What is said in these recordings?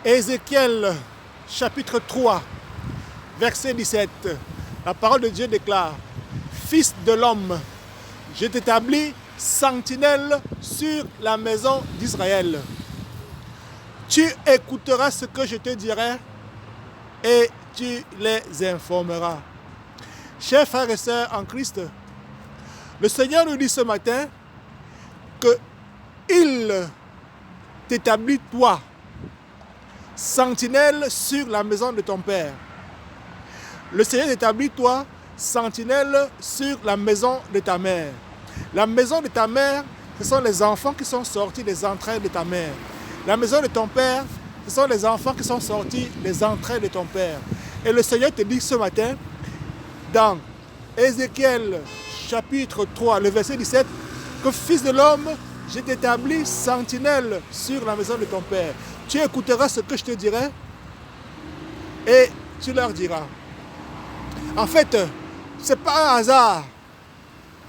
Ézéchiel, chapitre 3, verset 17. La parole de Dieu déclare: Fils de l'homme, je t'établis sentinelle sur la maison d'Israël. Tu écouteras ce que je te dirai et tu les informeras. Chers frères et sœurs en Christ, le Seigneur nous dit ce matin qu'il t'établit toi, sentinelle sur la maison de ton Père. Le Seigneur t'établit toi, sentinelle sur la maison de ta mère. La maison de ta mère, ce sont les enfants qui sont sortis des entrailles de ta mère. La maison de ton Père, ce sont les enfants qui sont sortis des entrailles de ton Père. Et le Seigneur te dit ce matin, dans Ézéchiel chapitre 3, le verset 17, que Fils de l'homme, je t'établis sentinelle sur la maison de ton Père. Tu écouteras ce que je te dirai et tu leur diras. En fait, ce n'est pas un hasard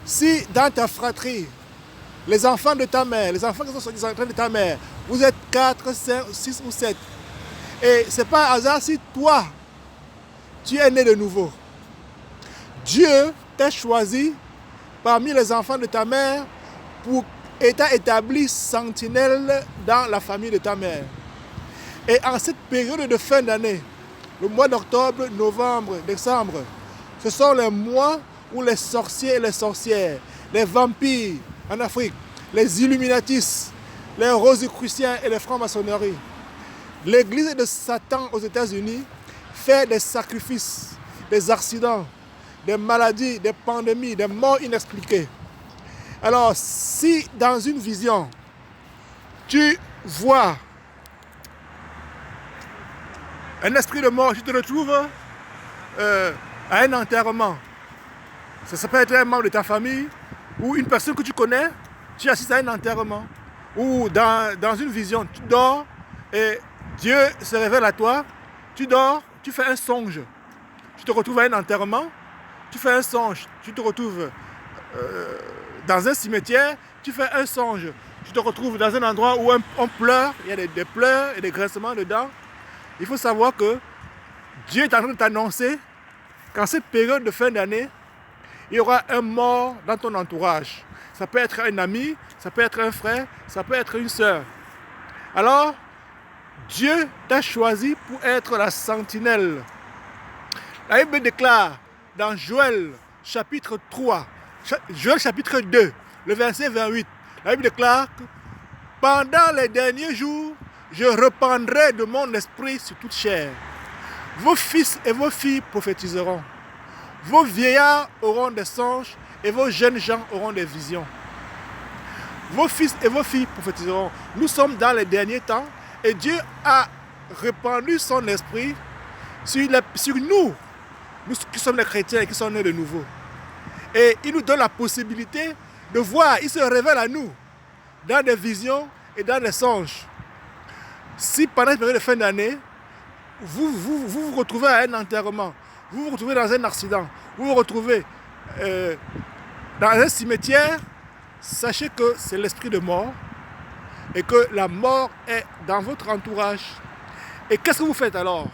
si dans ta fratrie, les enfants de ta mère, les enfants qui sont sortis des entrailles de ta mère, vous êtes 4, 5, 6 ou 7. Et ce n'est pas un hasard si toi, tu es né de nouveau. Dieu t'a choisi parmi les enfants de ta mère pour t'a établi sentinelle dans la famille de ta mère. Et en cette période de fin d'année, le mois d'octobre, novembre, décembre, ce sont les mois où les sorciers et les sorcières, les vampires en Afrique, les Illuminatis, les Rosicruciens et les francs-maçonneries, l'église de Satan aux États-Unis fait des sacrifices, des accidents, des maladies, des pandémies, des morts inexpliquées. Alors, si dans une vision, tu vois un esprit de mort, tu te retrouves à un enterrement, ça peut être un membre de ta famille ou une personne que tu connais, tu assistes à un enterrement. Ou dans une vision, tu dors et Dieu se révèle à toi, tu dors, tu fais un songe, tu te retrouves à un enterrement, tu fais un songe, tu te retrouves dans un cimetière, tu fais un songe, tu te retrouves dans un endroit où on pleure, il y a des pleurs et des grincements dedans. Il faut savoir que Dieu est en train de t'annoncer qu'en cette période de fin d'année, il y aura un mort dans ton entourage. Ça peut être un ami, ça peut être un frère, ça peut être une sœur. Alors, Dieu t'a choisi pour être la sentinelle. La Bible déclare dans Joël chapitre 3, Joël chapitre 2, le verset 28, la Bible déclare que pendant les derniers jours, je répandrai de mon esprit sur toute chair. Vos fils et vos filles prophétiseront. Vos vieillards auront des songes et vos jeunes gens auront des visions. Vos fils et vos filles prophétiseront. Nous sommes dans les derniers temps et Dieu a répandu son esprit sur nous qui sommes les chrétiens et qui sommes nés de nouveau. Et il nous donne la possibilité de voir, il se révèle à nous dans des visions et dans des songes. Si pendant cette période de fin d'année, vous retrouvez à un enterrement, vous vous retrouvez dans un accident, vous vous retrouvez dans un cimetière, sachez que c'est l'esprit de mort et que la mort est dans votre entourage. Et qu'est-ce que vous faites alors?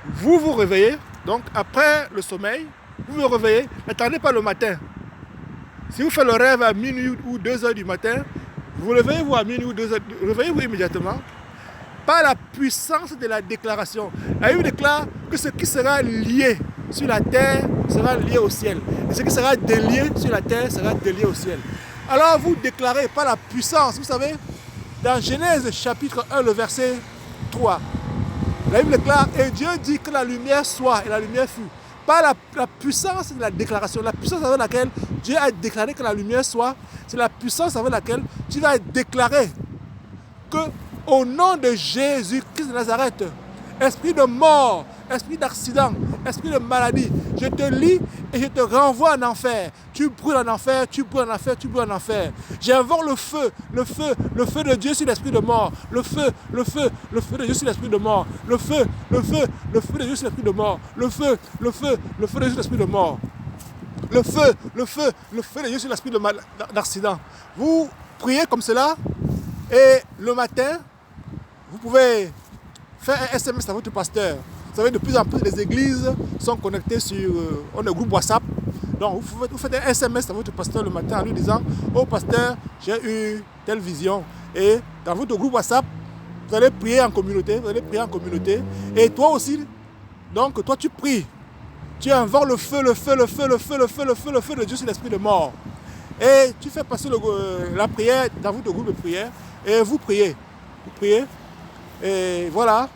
Vous vous réveillez, donc après le sommeil, vous vous réveillez, n'attendez pas le matin. Si vous faites le rêve à minuit ou 2 heures du matin, vous réveillez-vous à minuit ou 2 heures, réveillez-vous immédiatement. Par la puissance de la déclaration. La Bible déclare que ce qui sera lié sur la terre sera lié au ciel. Et ce qui sera délié sur la terre sera délié au ciel. Alors vous déclarez par la puissance, vous savez, dans Genèse chapitre 1, le verset 3, la Bible déclare, et Dieu dit que la lumière soit, et la lumière fut. Par la puissance de la déclaration, la puissance avec laquelle Dieu a déclaré que la lumière soit, c'est la puissance avec laquelle tu vas déclarer que au nom de Jésus-Christ de Nazareth, esprit de mort, esprit d'accident, esprit de maladie, je te lis et je te renvoie en enfer. Tu brûles en enfer, tu brûles en enfer, tu brûles en enfer. J'invoque le feu de Dieu sur l'esprit de mort. Le feu de Dieu sur l'esprit de mort. Le feu de Dieu sur l'esprit de mort. Le feu de Dieu sur l'esprit de mort. Le feu de Dieu sur l'esprit d'accident. Vous priez comme cela et le matin, vous pouvez faire un SMS à votre pasteur. Vous savez, de plus en plus, les églises sont connectées sur on a un groupe WhatsApp. Donc, vous faites un SMS à votre pasteur le matin en lui disant « Oh pasteur, j'ai eu telle vision. » Et dans votre groupe WhatsApp, vous allez prier en communauté. Et toi aussi, donc toi tu pries. Tu invoques le feu de Dieu sur l'esprit de mort. Et tu fais passer la prière dans votre groupe de prière. Et vous priez. Vous priez. Et voilà.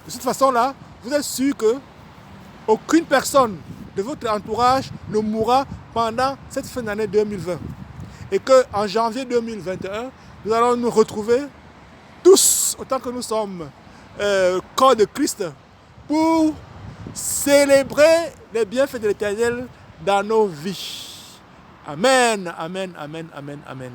De cette façon-là, vous êtes sûr que aucune personne de votre entourage ne mourra pendant cette fin d'année 2020. Et qu'en janvier 2021, nous allons nous retrouver tous, autant que nous sommes corps de Christ, pour célébrer les bienfaits de l'Éternel dans nos vies. Amen, amen, amen, amen, amen.